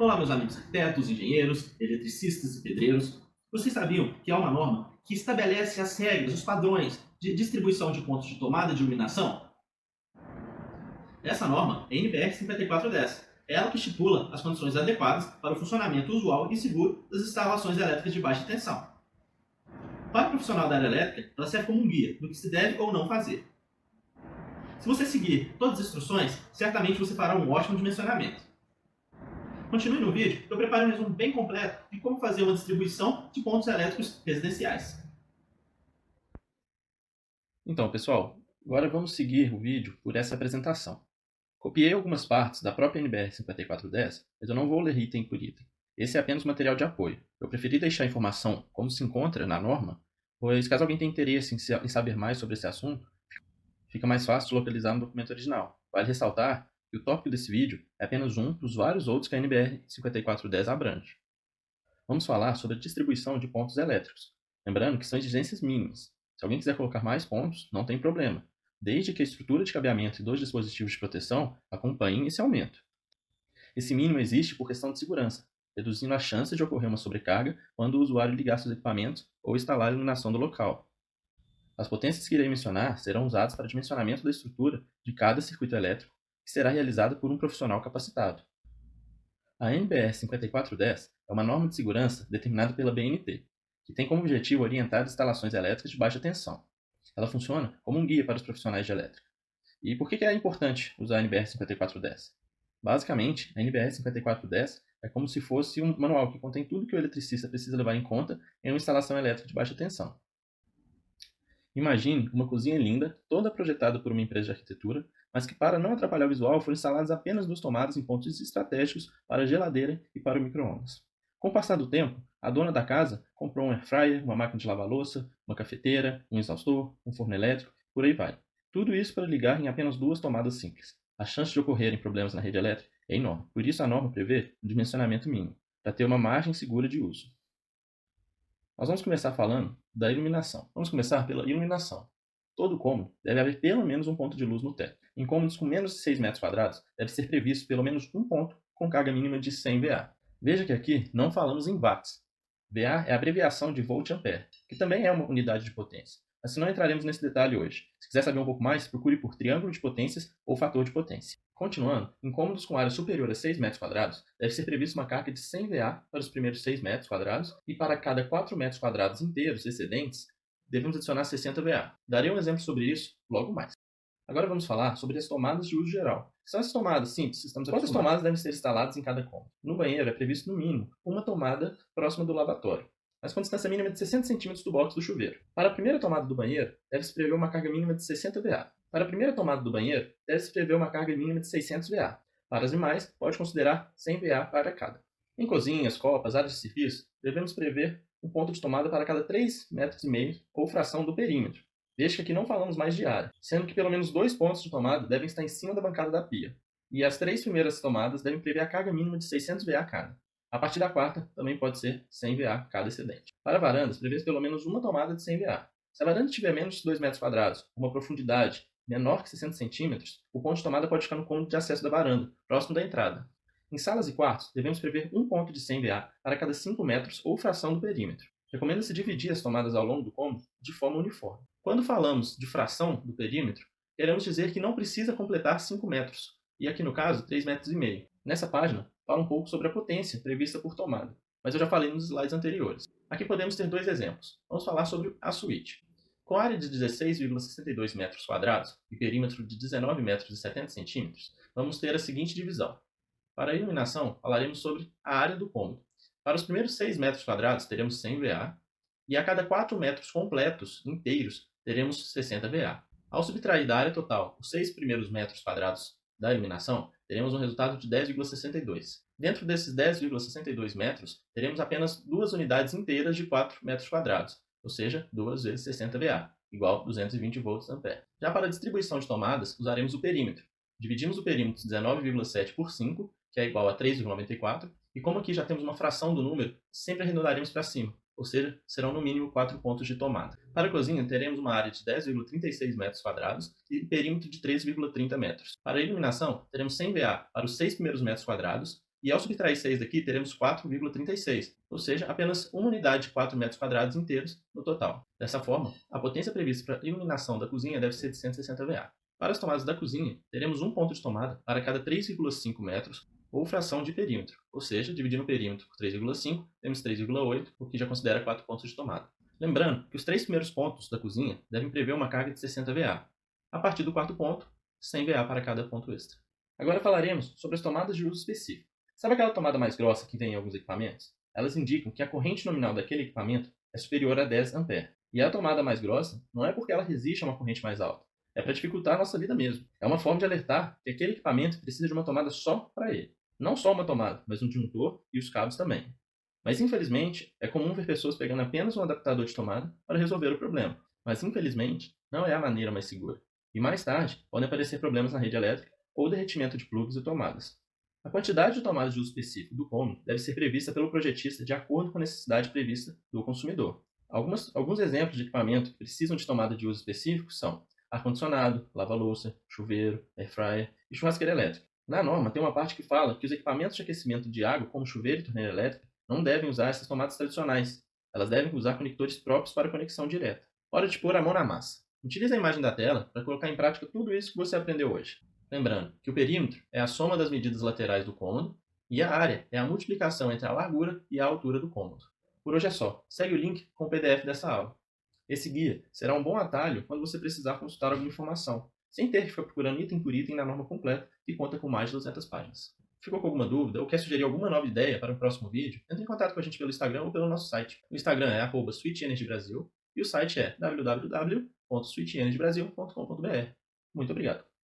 Olá, meus amigos arquitetos, engenheiros, eletricistas e pedreiros. Vocês sabiam que há uma norma que estabelece as regras, os padrões de distribuição de pontos de tomada de iluminação? Essa norma é a NBR 5410. É ela que estipula as condições adequadas para o funcionamento usual e seguro das instalações elétricas de baixa tensão. Para o profissional da área elétrica, ela serve como um guia do que se deve ou não fazer. Se você seguir todas as instruções, certamente você fará um ótimo dimensionamento. Continue no vídeo, eu preparo um resumo bem completo de como fazer uma distribuição de pontos elétricos residenciais. Então, pessoal, agora vamos seguir o vídeo por essa apresentação. Copiei algumas partes da própria NBR 5410, mas eu não vou ler item por item. Esse é apenas material de apoio. Eu preferi deixar a informação como se encontra na norma, pois caso alguém tenha interesse em saber mais sobre esse assunto, fica mais fácil de localizar no documento original. Vale ressaltar que o tópico desse vídeo é apenas um dos vários outros que a NBR 5410 abrange. Vamos falar sobre a distribuição de pontos elétricos, lembrando que são exigências mínimas. Se alguém quiser colocar mais pontos, não tem problema, desde que a estrutura de cabeamento e dos dispositivos de proteção acompanhem esse aumento. Esse mínimo existe por questão de segurança, reduzindo a chance de ocorrer uma sobrecarga quando o usuário ligar seus equipamentos ou instalar a iluminação do local. As potências que irei mencionar serão usadas para dimensionamento da estrutura de cada circuito elétrico, que será realizada por um profissional capacitado. A NBR 5410 é uma norma de segurança determinada pela BNT, que tem como objetivo orientar as instalações elétricas de baixa tensão. Ela funciona como um guia para os profissionais de elétrica. E por que é importante usar a NBR 5410? Basicamente, a NBR 5410 é como se fosse um manual que contém tudo que o eletricista precisa levar em conta em uma instalação elétrica de baixa tensão. Imagine uma cozinha linda, toda projetada por uma empresa de arquitetura, mas que, para não atrapalhar o visual, foram instaladas apenas 2 tomadas em pontos estratégicos para a geladeira e para o micro-ondas. Com o passar do tempo, a dona da casa comprou um air fryer, uma máquina de lavar louça, uma cafeteira, um exaustor, um forno elétrico, por aí vai. Tudo isso para ligar em apenas 2 tomadas simples. A chance de ocorrerem problemas na rede elétrica é enorme, por isso a norma prevê um dimensionamento mínimo, para ter uma margem segura de uso. Nós vamos começar falando da iluminação. Vamos começar pela iluminação. Todo cômodo deve haver pelo menos um ponto de luz no teto. Em cômodos com menos de 6 metros quadrados, deve ser previsto pelo menos um ponto com carga mínima de 100 VA. Veja que aqui não falamos em watts. VA é a abreviação de volt-ampere, que também é uma unidade de potência. Mas não entraremos nesse detalhe hoje. Se quiser saber um pouco mais, procure por triângulo de potências ou fator de potência. Continuando, em cômodos com área superior a 6 metros quadrados, deve ser prevista uma carga de 100 VA para os primeiros 6 metros quadrados e para cada 4 metros quadrados inteiros excedentes, devemos adicionar 60 VA. Darei um exemplo sobre isso logo mais. Agora vamos falar sobre as tomadas de uso geral. São essas tomadas simples, quantas tomadas devem ser instaladas em cada cômodo? No banheiro é previsto no mínimo uma tomada próxima do lavatório, mas com distância mínima de 60 cm do box do chuveiro. Para a primeira tomada do banheiro, deve-se prever uma carga mínima de 60 VA. Para a primeira tomada do banheiro, deve-se prever uma carga mínima de 600 VA. Para as demais, pode considerar 100 VA para cada. Em cozinhas, copas, áreas de serviço, devemos prever um ponto de tomada para cada 3,5 metros ou fração do perímetro. Veja que aqui não falamos mais de área, sendo que pelo menos 2 pontos de tomada devem estar em cima da bancada da pia. E as 3 primeiras tomadas devem prever a carga mínima de 600 VA cada. A partir da quarta, também pode ser 100 VA cada excedente. Para varandas, prevê-se pelo menos uma tomada de 100 VA. Se a varanda tiver menos de 2 metros quadrados, uma profundidade menor que 60 centímetros, o ponto de tomada pode ficar no cômodo de acesso da varanda, próximo da entrada. Em salas e quartos, devemos prever um ponto de 100 VA para cada 5 metros ou fração do perímetro. Recomenda-se dividir as tomadas ao longo do cômodo de forma uniforme. Quando falamos de fração do perímetro, queremos dizer que não precisa completar 5 metros, e aqui no caso, 3,5 metros. Nessa página, fala um pouco sobre a potência prevista por tomada, mas eu já falei nos slides anteriores. Aqui podemos ter 2 exemplos. Vamos falar sobre a suíte. Com área de 16,62 metros quadrados e perímetro de 19 metros e 70 centímetros, vamos ter a seguinte divisão. Para a iluminação, falaremos sobre a área do cômodo. Para os primeiros 6 metros quadrados, teremos 100 VA, e a cada 4 metros completos, inteiros, teremos 60 VA. Ao subtrair da área total os 6 primeiros metros quadrados da iluminação, teremos um resultado de 10,62. Dentro desses 10,62 metros, teremos apenas 2 unidades inteiras de 4 metros quadrados, ou seja, 2 vezes 60 VA, igual 220 volts-ampere. Já para a distribuição de tomadas, usaremos o perímetro. Dividimos o perímetro de 19,7 por 5, que é igual a 3,94, e como aqui já temos uma fração do número, sempre arredondaremos para cima, ou seja, serão no mínimo 4 pontos de tomada. Para a cozinha, teremos uma área de 10,36 metros quadrados e perímetro de 3,30 metros. Para a iluminação, teremos 100 VA para os 6 primeiros metros quadrados E ao subtrair 6 daqui, teremos 4,36, ou seja, apenas uma unidade de 4 metros quadrados inteiros no total. Dessa forma, a potência prevista para a iluminação da cozinha deve ser de 160 VA. Para as tomadas da cozinha, teremos um ponto de tomada para cada 3,5 metros ou fração de perímetro, ou seja, dividindo o perímetro por 3,5, temos 3,8, o que já considera 4 pontos de tomada. Lembrando que os 3 primeiros pontos da cozinha devem prever uma carga de 60 VA. A partir do quarto ponto, 100 VA para cada ponto extra. Agora falaremos sobre as tomadas de uso específico. Sabe aquela tomada mais grossa que tem em alguns equipamentos? Elas indicam que a corrente nominal daquele equipamento é superior a 10 A. E a tomada mais grossa não é porque ela resiste a uma corrente mais alta, é para dificultar a nossa vida mesmo. É uma forma de alertar que aquele equipamento precisa de uma tomada só para ele. Não só uma tomada, mas um disjuntor e os cabos também. Mas infelizmente, é comum ver pessoas pegando apenas um adaptador de tomada para resolver o problema. Mas infelizmente, não é a maneira mais segura. E mais tarde, podem aparecer problemas na rede elétrica ou derretimento de plugs e tomadas. A quantidade de tomadas de uso específico do cômodo deve ser prevista pelo projetista de acordo com a necessidade prevista do consumidor. Alguns exemplos de equipamento que precisam de tomada de uso específico são ar-condicionado, lava-louça, chuveiro, airfryer e churrasqueira elétrica. Na norma, tem uma parte que fala que os equipamentos de aquecimento de água, como chuveiro e torneira elétrica, não devem usar essas tomadas tradicionais. Elas devem usar conectores próprios para conexão direta. Hora de pôr a mão na massa. Utilize a imagem da tela para colocar em prática tudo isso que você aprendeu hoje. Lembrando que o perímetro é a soma das medidas laterais do cômodo e a área é a multiplicação entre a largura e a altura do cômodo. Por hoje é só. Segue o link com o PDF dessa aula. Esse guia será um bom atalho quando você precisar consultar alguma informação, sem ter que ficar procurando item por item na norma completa, que conta com mais de 200 páginas. Ficou com alguma dúvida ou quer sugerir alguma nova ideia para o próximo vídeo? Entre em contato com a gente pelo Instagram ou pelo nosso site. O Instagram é @switchenergybrasil e o site é www.switchenergybrasil.com.br. Muito obrigado!